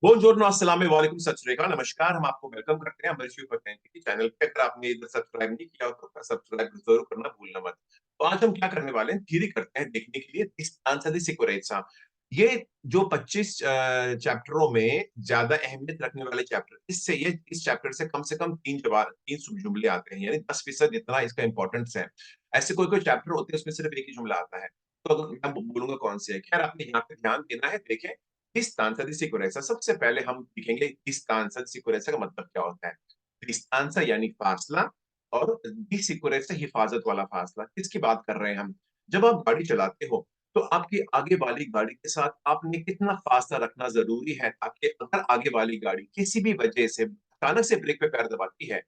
बुongiorno, अस्सलाम वालेकुम, सत श्री अकाल, नमस्कार। हम आपको वेलकम करते हैं हमारे शिव पतंजलि की चैनल पे। अगर आपने इधर सब्सक्राइब नहीं किया हो तो सब्सक्राइब जरूर करना भूलना मत। तो आज हम क्या करने वाले हैं, थ्योरी करते हैं देखने के लिए distanza di sicurezza। ये जो 25 चैप्टरों में ज्यादा अहमियत रखने वाले चैप्टर, इससे ये इस चैप्टर से कम तीन जवाब, तीन जुमले आते हैं, यानी 10% इतना इसका इंपॉर्टेंस है। ऐसे कोई कोई चैप्टर होते हैं उसमें सिर्फ एक ही जुमला आता है, तो अगर मैं बोलूंगा कौन से है, खैर आपने यहाँ पे ध्यान देना है। देखें, distanza di sicurezza, सबसे पहले हम सीखेंगे distanza di sicurezza का मतलब क्या होता है। distanza यानी फासला, और di sicurezza हिफाजत वाला फासला। किसकी बात कर रहे हैं हम? जब आप गाड़ी चलाते हो तो आपकी आगे वाली गाड़ी के साथ आपने कितना फासला रखना जरूरी है, ताकि अगर आगे वाली गाड़ी किसी भी वजह से अचानक से ब्रेक पे पैर दबाती है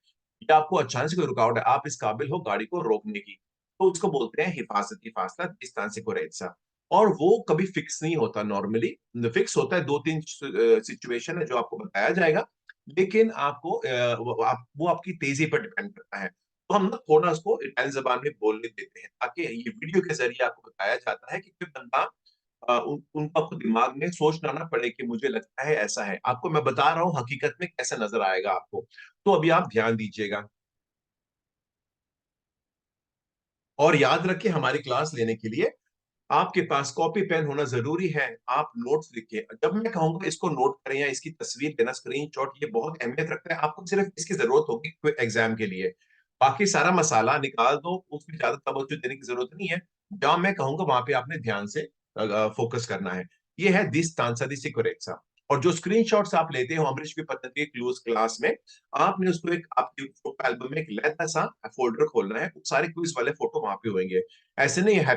या आपको अचानक से कोई रुकावट है, आप इस काबिल हो गाड़ी को रोकने की, तो उसको बोलते हैं हिफाजती फासला, distanza sicurezza। और वो कभी फिक्स नहीं होता, नॉर्मली फिक्स होता है, दो तीन सिचुएशन है जो आपको बताया जाएगा, लेकिन आपको वो आपकी तेजी पर डिपेंड करता है। तो हम ना थोड़ा उसको इटालियन जबान में बोलने देते हैं, ताकि ये वीडियो के जरिए आपको बताया जाता है कि कोई बंदा उनको आपको दिमाग में सोचना ना पड़े कि मुझे लगता है ऐसा है। आपको मैं बता रहा हूँ हकीकत में कैसा नजर आएगा आपको। तो अभी आप ध्यान दीजिएगा और याद रखिए, हमारी क्लास लेने के लिए आपके पास कॉपी पेन होना जरूरी है। आप नोट्स लिखिए, जब मैं कहूंगा इसको नोट करें या इसकी तस्वीर देना, स्क्रीनशॉट, ये बहुत अहमियत रखता है। आपको सिर्फ इसकी जरूरत होगी कोई एग्जाम के लिए, बाकी सारा मसाला निकाल दो, उसमें ज्यादा तवज्जो देने की जरूरत नहीं है। जहां मैं कहूंगा वहां पे आपने ध्यान से फोकस करना है। ये है दिस तांसा दी सिक्योरेट्सा। और जो स्क्रीनशॉट्स आप लेते हो अमरीश की पद्धति क्लूज क्लास में, आपने उसको एक आपकी फोटो एल्बम में एक लैता सा फोल्डर खोलना है, सारे क्विज वाले फोटो वहां पे होंगे। ऐसे नहीं है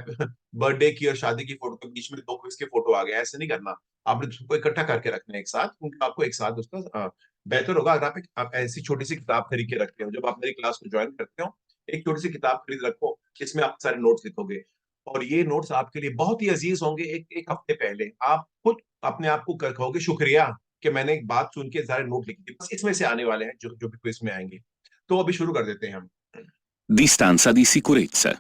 बर्थडे की और शादी की फोटो के बीच में दो क्विज के फोटो आ गए, ऐसे नहीं करना। आपने उसको इकट्ठा करके रखना है एक साथ, क्योंकि आपको एक साथ उसका बेहतर होगा अगर आप ऐसी छोटी सी किताब खरीद के रखते हो। जब आप मेरी क्लास को ज्वाइन करते हो, एक छोटी सी किताब खरीद रखो, इसमें आप सारे नोट्स लिखोगे, और ये नोट्स आपके लिए बहुत ही अजीज होंगे। एक एक हफ्ते पहले आप खुद अपने आप को कहोगे शुक्रिया कि मैंने एक बात सुन के सारे नोट लिख दिए, बस इसमें से आने वाले हैं जो भी क्विज में आएंगे। तो अभी शुरू कर देते हैं हम। Distanza di sicurezza.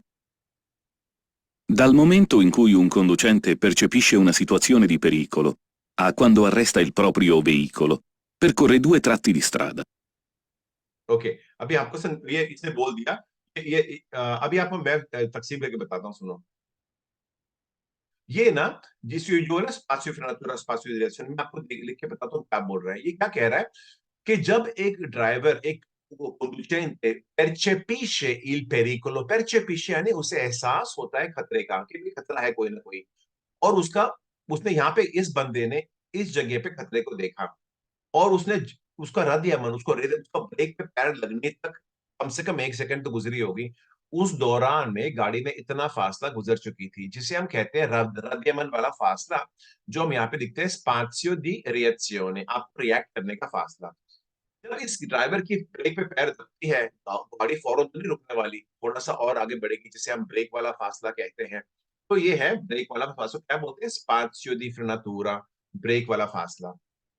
Dal momento in cui un conducente percepisce una situazione di pericolo a quando arresta il proprio veicolo, percorre due tratti di strada. Okay, अभी आपको ये इसने बोल दिया। अभी आपको मैं तकसीम करके बताता हूँ, सुनो। ये ना, जिस जो है ना स्पाशियो फ्रेनाtura स्पाशियो डायरेक्शन, मैं आपको लिख के बताता हूँ क्या बोल रहा है। ये क्या कह रहा है कि जब एक ड्राइवर, एक conducente percepisce il pericolo, percepisce यानी उसे एहसास होता है खतरे का, कि भी खतरा है कोई ना कोई, और उसने यहाँ पे इस बंदे ने इस जगह पे खतरे को देखा, और उसका रद्द अमल, उसका ब्रेक पे पैर लगने तक कम से कम 1 सेकंड तो गुजरी होगी। उस दौरान में गाड़ी में इतना फासला गुजर चुकी थी, जिसे हम कहते हैं रद्द अमल वाला फासला, जो हम यहाँ पे लिखते हैं स्पाजियो दी रिएzione, आपको रिएक्ट करने का फासला। जब इस ड्राइवर की ब्रेक पे पैर दबती है, गाड़ी फौरन तो नहीं रुकने वाली, थोड़ा सा और आगे बढ़ेगी, जिसे हम ब्रेक वाला फासला कहते हैं। तो ये है ब्रेक वाला फासला, क्या बोलते हैं, स्पाजियो दी फ्रेनाtura, ब्रेक वाला फासला।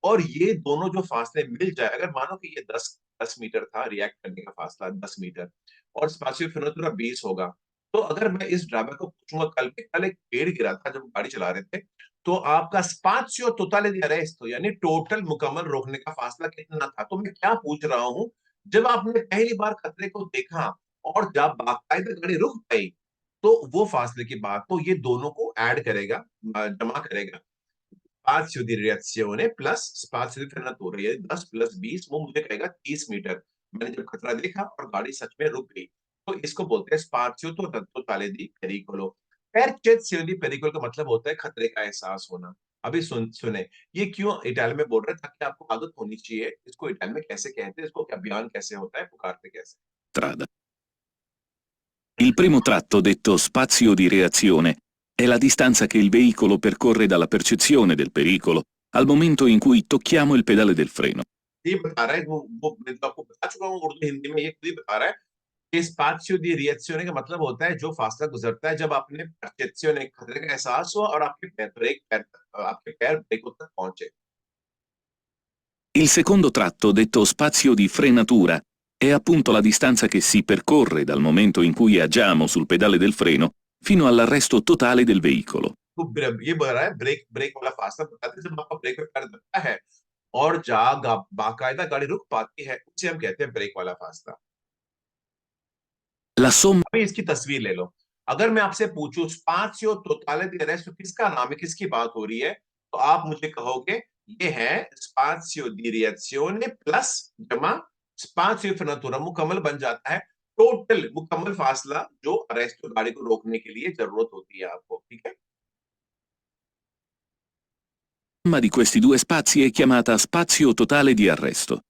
और ये दोनों जो फासले मिल जाए, अगर मानो कि ये 10 मीटर था रिएक्ट करने का फासला, 10 मीटर, और स्पाजियो फ्रेनाtura 20 होगा, तो अगर मैं इस ड्राइवर को पूछूंगा, कल एक पेड़ गिरा था जब गाड़ी चला रहे थे, तो आपका स्पाजियो totale di arresto यानी टोटल मुकम्मल रोकने का फासला कितना था। तो मैं क्या पूछ रहा हूं, जब आपने पहली बार खतरे को देखा और जब बाकायदा गाड़ी रुक गई, तो वो फासले की बात, तो ये दोनों को ऐड करेगा, जमा करेगा। स्पाजियो di reazione प्लस स्पाजियो di frenatura, ये 10 प्लस 20 वो मुझे कहेगा 30 मीटर। मैंने जब खतरा देखा और गाड़ी सच में रुक गई, तो इसको बोलते हैं स्पाजियो totale di pericolo। percezione di pericolo का मतलब होता है खतरे का एहसास होना। अभी सुने, ये क्यों इटालियन में बोल रहे हैं, ताकि आपको आदत होनी चाहिए इसको इटालियन में कैसे कहते हैं, इसको क्या बयान कैसे होता है, पुकारते कैसे। Strada. Il primo tratto, detto spazio di reazione, è la distanza che il veicolo percorre dalla percezione del pericolo al momento in cui tocchiamo il pedale del freno. ये बता रहा है, वो मैं तो आपको बता चुका हूँ उर्दू हिंदी में, ये खुद ही बता रहा है कि स्पाजियो दी रिएzione का मतलब होता है जो फासला गुजरता है जब आपने परसेप्शन, खतरे का एहसास हुआ और आपके पैर ब्रेक तक पहुंचे। Il secondo tratto, detto spazio di frenatura, è appunto la distanza che si percorre dal momento in cui agiamo sul pedale del freno fino all'arresto totale del veicolo. तो ये बोल रहा है ब्रेक ब्रेक वाला फासला बताते हैं, जब आपका ब्रेक पे पैर दबता है और बाकायदा गाड़ी रुक पाती है, उसे हम कहते हैं ब्रेक वाला फासला। La somma अभी इसकी तस्वीर ले लो। अगर मैं आपसे पूछूं स्पाजियो टोटाले दी रेस्तो किसका नाम है, किसकी बात हो रही है, तो आप मुझे कहोगे ये है स्पाजियो दी रिएzione प्लस जमा स्पाजियो फ्रीनातुरा, मुकम्मल बन जाता है टोटल मुकम्मल फासला जो रेस्तो गाड़ी को रोकने के लिए जरूरत होती है आपको, ठीक है। di questi due spazi è chiamata spazio totale di arresto.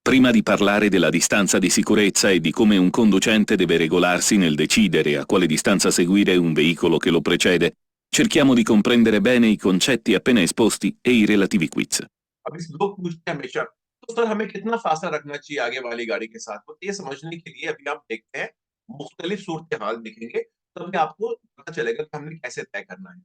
Prima di parlare della distanza di sicurezza e di come un conducente deve regolarsi nel decidere a quale distanza seguire un veicolo che lo precede, cerchiamo di comprendere bene i concetti appena esposti e i relativi quiz. अब इस लोग पूछते हैं हमेशा तो sir हमें कितना फासला रखना चाहिए आगे वाली गाड़ी के साथ, तो ये समझने के लिए अभी आप देखते हैं मुख्तलिफ सूरत हाल देखेंगे, तभी आपको पता चलेगा कि हमने कैसे तय करना है।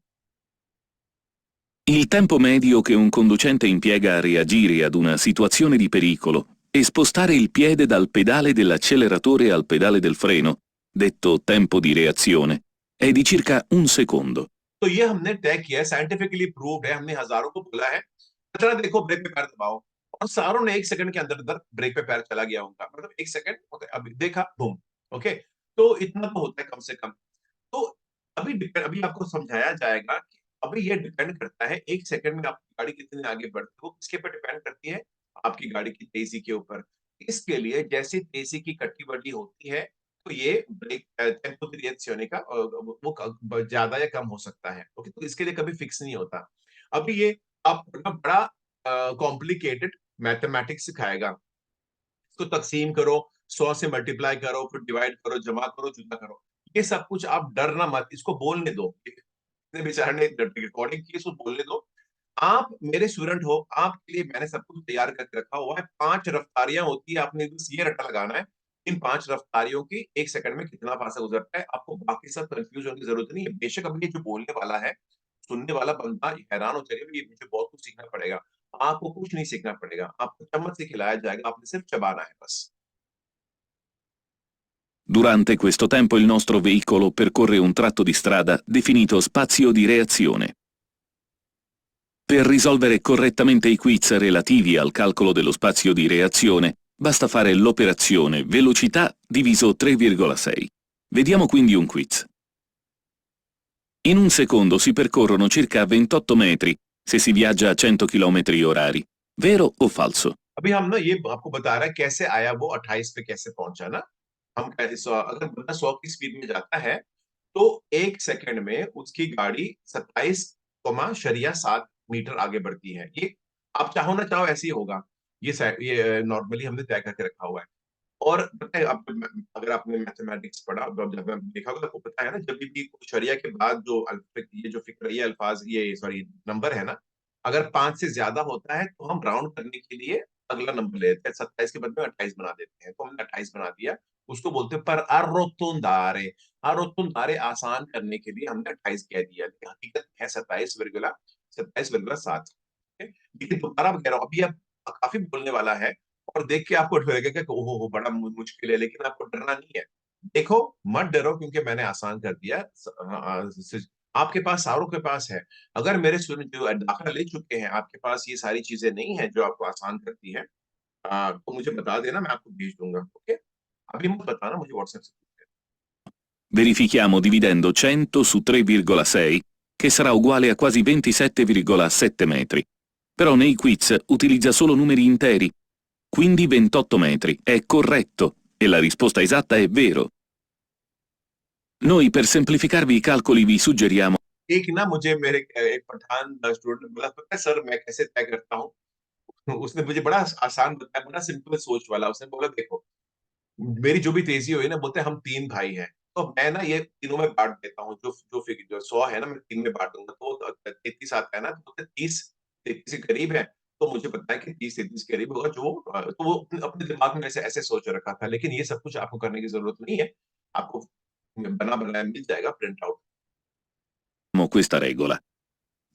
Il tempo medio che un conducente impiega a reagire ad una situazione di pericolo e spostare il piede dal pedale dell'acceleratore al pedale del freno, detto tempo di reazione, è di circa un secondo. तो ये हमने तय किया है, scientifically proved है, हमने हजारों को बोला है जरा देखो ब्रेक पे पैर दबाओ, और सारों ने 1 सेकंड के अंदर अंदर ब्रेक पे पैर चला गया होगा, मतलब 1 सेकंड ओके, अभी देखा बूम, ओके। तो इतना तो होता है कम से कम। तो अभी आपको समझाया जाएगा कि अभी ये डिपेंड करता है 1 सेकंड में आपकी गाड़ी कितने आगे बढ़ती है, वो किसके ऊपर डिपेंड करती है, आपकी गाड़ी की तेजी के ऊपर। इसके लिए जैसी तेजी की कट्टी बड़ी होती है, तो ये ब्रेक टेम्पो की रिएक्शन का वो ज्यादा या कम हो सकता है, ओके। तो इसके लिए कभी फिक्स नहीं होता। अभी ये आप बड़ा कॉम्प्लिकेटेड मैथमेटिक्स सिखाएगा, इसको तकसीम करो, 100 से मल्टीप्लाई करो, फिर डिवाइड करो, जमा करो, जुदा करो, ये सब कुछ आप डरना मत, इसको बोलने दो। इतने बेचारे ने रिकॉर्डिंग की, इसको बोलने दो। आप मेरे स्टूडेंट हो, आपके लिए मैंने सब कुछ तैयार करके रखा हुआ है, 5 रफ्तारियां होती है, आपने बस ये रट्टा लगाना है इन 5 रफ्तारियों की 1 सेकंड में कितना फासला गुजरता है, आपको बाकी सब कंफ्यूज होने की जरूरत नहीं है। बेशक अब ये जो बोलने वाला है, सुनने वाला बंदा हैरान हो जाएगा, ये मुझे बहुत कुछ सीखना पड़ेगा। आपको कुछ नहीं सीखना पड़ेगा, आपको चम्मच से खिलाया जाएगा, आपने सिर्फ चबाना है बस। Durante questo tempo il nostro veicolo percorre un tratto di strada definito spazio di reazione. Per risolvere correttamente i quiz relativi al calcolo dello spazio di reazione, basta fare l'operazione velocità diviso 3,6. Vediamo quindi un quiz. In un secondo si percorrono circa 28 metri se si viaggia a 100 km/h. Vero o falso? अभी हम ना ये आपको बता रहा है कैसे आया वो 28 पे कैसे पहुंचा ना। हम अगर बंदा 100 की स्पीड में जाता है तो 1 सेकंड में उसकी गाड़ी 27,7 मीटर आगे बढ़ती है। ये आप चाहो ना चाहो ऐसे ही होगा। ये नॉर्मली हमने तय करके रखा हुआ है। और पता है अगर आपने मैथमेटिक्स पढ़ा, जब देखा होगा, आपको पता है ना, जब भी शरिया के बाद जो ये जो फिक्रिया अल्फाज, ये सॉरी नंबर है ना, अगर 5 से ज्यादा होता है तो हम राउंड करने के लिए अगला नंबर ले लेते हैं, 27 के बदले में 28 बना देते हैं, तो हमने 28 बना दिया। उसको बोलते हैं पर अरोतुंदारे। अरोतुंदारे आसान करने के लिए हमने 28 कह दिया, लेकिन हकीकत है 27,7। लेकिन दोबारा कह रहा हूँ, अभी अब काफी बोलने वाला है और देख के आपको लगेगा कि ओहो बड़ा मुश्किल है, लेकिन आपको डरना नहीं है। देखो मत डरो, क्योंकि मैंने आसान कर दिया। आपके पास सारों के पास है। अगर मेरे स्टूडेंट जो दाखिला ले चुके हैं, आपके पास ये सारी चीजें नहीं है जो आपको आसान करती है, तो मुझे बता देना, मैं आपको भेज दूंगा, ओके। अभी मत बताना, मुझे व्हाट्सएप से पूछ लेना। Verifichiamo dividendo 100 su 3,6, che sarà uguale a quasi 27,7 metri. Però nei quiz utilizza solo numeri interi, quindi 28 metri è corretto e la risposta esatta è vero. Noi per semplificarvi i calcoli vi suggeriamo एक ना मुझे मेरे एक Pathan student ने बोला, पता है sir मैं कैसे तय करता हूँ। उसने मुझे बड़ा आसान बताया, बड़ा सिंपल सोच वाला। उसने बोला देखो मेरी जो भी तेजी हुई ना, बोलते हैं हम 3 भाई हैं, तो मैं ना ये तीनों में बांट देता हूँ, जो 100 है ना मैं 3 में बांट दूंगा, तो 33 आता है ना, तो बोलते 30 33 के करीब है। तो मुझे पता है कि 30-33 के करीब होगा, जो तो वो अपने दिमाग में ऐसे ऐसे सोच रखा था। लेकिन ये सब कुछ आपको करने की जरूरत नहीं है, आपको बना बनाया मिल जाएगा print out. questa regola.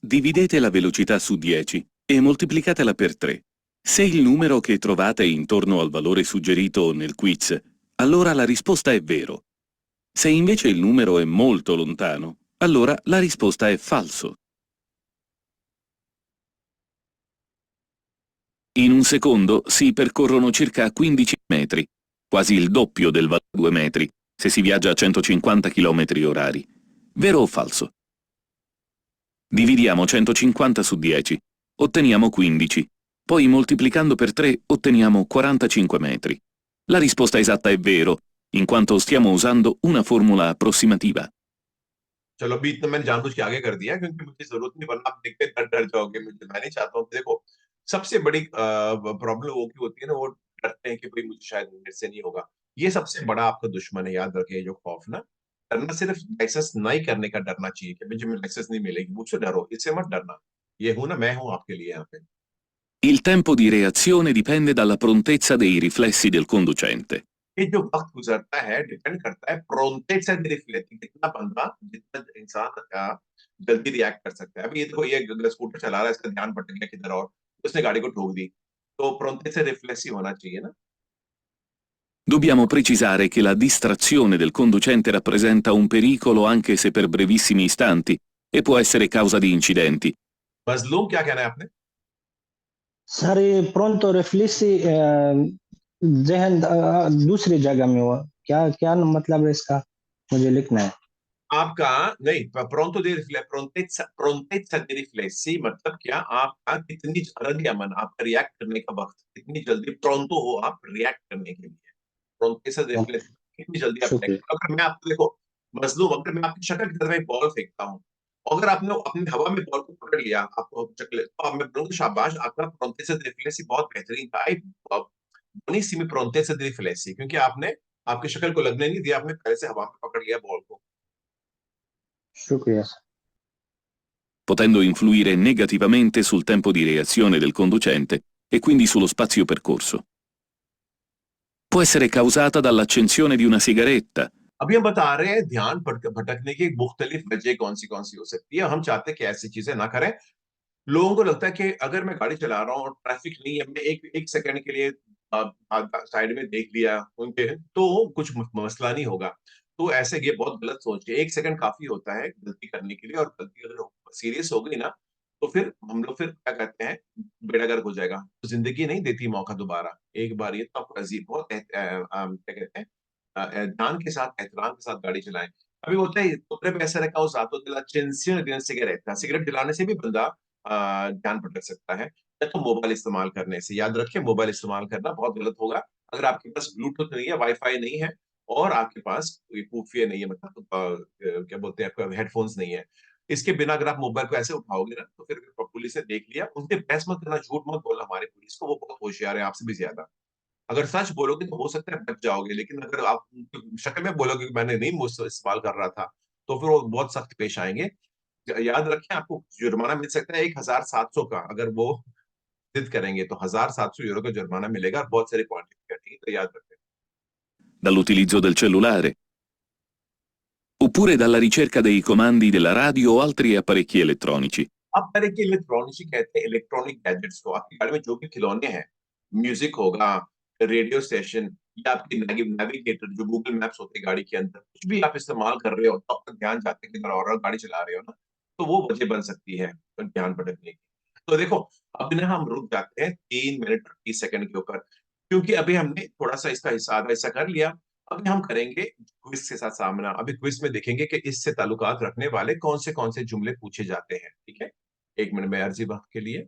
Dividete la velocità su 10 e moltiplicatela per 3. Se il numero che trovate è intorno al valore suggerito nel quiz, allora la risposta è vero. Se invece il numero è molto lontano, allora la risposta è falso. In un secondo si percorrono circa 15 metri, quasi il doppio del valore di 2 metri, se si viaggia a 150 km orari. Vero o falso? Dividiamo 150 su 10, otteniamo 15, poi moltiplicando per 3 otteniamo 45 metri. La risposta esatta è vero, in quanto stiamo usando una formula approssimativa. चलो अभी इतना मैंने जानबूझ के आगे कर दिया क्योंकि मुझे जरूरत नहीं, वरना आप देखते डर डर जाओगे। मुझे मैं नहीं चाहता हूँ। देखो, सबसे बड़ी प्रॉब्लम लोगों की होती है ना, वो डरते हैं कि भाई मुझे शायद मेरे से नहीं होगा। ये सबसे बड़ा आपका दुश्मन है, याद रखिए। जो खौफ ना, डरना सिर्फ लाइसेंस नहीं करने का डरना चाहिए कि मुझे लाइसेंस नहीं मिलेगी, मुझसे डरो, इससे मत डरना। ये हूं ना, मैं हूं आपके लिए यहाँ पे। Il tempo di reazione dipende dalla prontezza dei riflessi del conducente. ये जो वक्त गुजरता है डिपेंड करता है प्रोन्टेट से रिफ्लेक्ट, कितना बंदा, जितना इंसान जल्दी रिएक्ट कर सकता है। अभी ये देखो, ये अगर स्कूटर चला रहा है, इसका ध्यान भटक गया किधर और, उसने गाड़ी को ठोक दी, तो प्रोन्टेट से रिफ्लेक्स ही होना चाहिए ना। Dobbiamo precisare che la distrazione del conducente rappresenta un pericolo anche se per brevissimi istanti e può essere causa di incidenti. मजलूम, क्या कहना है आपने? सर ये प्रोन्तो रिफ्लेक्सी जहन दूसरी जगह में हुआ, क्या क्या मतलब है इसका, मुझे लिखना है। आपका नहीं, प्रोन्तो दे प्रोन्टेट दे रिफ्लेक्सी मतलब क्या, आपका कितनी रद्द अमन, आपका रिएक्ट करने का वक्त कितनी जल्दी प्रोन्तो हो आप रिएक्ट करने के लिए। प्रोन्टेट से रिफ्लेक्स कितनी जल्दी आप शुक्रिया। react- अगर मैं आपको देखो मजलूम, अगर मैं आपकी शक्ल की तरफ एक बॉल फेंकता हूँ, अगर आपने अपनी हवा में बॉल को पकड़ लिया, आपको शक्ल, तो अब मैं बोलूंगा शाबाश, आपका प्रोन्टेट से रिफ्लेक्सी बहुत बेहतरीन था। बुनीसिमी प्रोन्टेट से रिफ्लेक्सी, क्योंकि आपने आपकी शक्ल को लगने नहीं दिया, आपने पहले से हवा में पकड़ लिया बॉल को। शुक्रिया sir. potendo influire negativamente sul tempo di reazione del conducente e quindi sullo spazio percorso. Può essere causata dall'accensione di una sigaretta, अभी हम बता रहे हैं ध्यान भटकने की मुख्तलिफ वजह कौन सी हो सकती है। हम चाहते हैं कि ऐसी चीजें ना करें। लोगों को लगता है कि अगर मैं गाड़ी चला रहा हूँ और ट्रैफिक नहीं है, मैं एक सेकंड के लिए साइड में देख लिया उनके, तो कुछ मसला नहीं होगा। तो ऐसे ये बहुत गलत सोच है। एक सेकंड काफी होता है गलती करने के लिए, और गलती अगर सीरियस हो गई ना, तो फिर हम लोग फिर क्या कहते हैं, बेड़ा गर्क हो जाएगा। तो जिंदगी नहीं देती मौका दोबारा। एक बार ये तो आपको अजीब बहुत क्या कहते हैं, ध्यान के साथ, एहतराम के साथ गाड़ी चलाएं। अभी होता है potrebbe essere causato dall'accensione di una sigaretta। Cigarette जलाने से भी बंदा ध्यान भटक सकता है, या तो मोबाइल इस्तेमाल करने से। याद रखिए, मोबाइल इस्तेमाल करना बहुत गलत होगा। अगर आपके पास ब्लूटूथ नहीं है, वाईफाई नहीं है, और आपके पास कोई खुफिया नहीं है, मतलब क्या बोलते हैं, आपका हेडफोन्स नहीं है, इसके बिना अगर आप मोबाइल को ऐसे उठाओगे ना, तो फिर पुलिस ने देख लिया। उनसे बहस मत करना, झूठ मत बोलना हमारी पुलिस को, वो बहुत होशियार है आपसे भी ज्यादा। अगर सच बोलोगे तो हो सकता है बच जाओगे, लेकिन अगर आप शक्ल में बोलोगे कि मैंने नहीं मुझसे इस्तेमाल कर रहा था, तो फिर वो बहुत सख्त पेश आएंगे। याद रखें, आपको जुर्माना मिल सकता है 1,700 का। अगर वो जिद करेंगे तो 1,700 यूरो का जुर्माना मिलेगा, और बहुत सारी क्वांटिटी कटेगी, तो याद रखें। dall'utilizzo del cellulare, oppure dalla ricerca dei comandi della radio o altri apparecchi elettronici. अब तरह के इलेक्ट्रॉनिक कहते हैं इलेक्ट्रॉनिक गैजेट्स को। आपकी गाड़ी में जो भी खिलौने हैं, म्यूजिक होगा, रेडियो स्टेशन, या आपकी नेविगेटर जो गूगल मैप्स होते हैं गाड़ी के अंदर, कुछ भी आप इस्तेमाल कर रहे हो तो आपका ध्यान जाते कि और गाड़ी चला रहे हो ना, तो वो वजह बन सकती है ध्यान भटकने की। तो देखो, अब ना हम रुक जाते हैं 3 मिनट 30 सेकंड के ऊपर, क्योंकि अभी हमने थोड़ा सा इसका हिस्सा आधा हिस्सा कर लिया। अभी हम करेंगे क्विज के साथ सामना। अभी क्विज में देखेंगे कि इससे ताल्लुकात रखने वाले कौन से जुमले पूछे जाते हैं। ठीक है, 1 मिनट में अर्जी वक्त के लिए।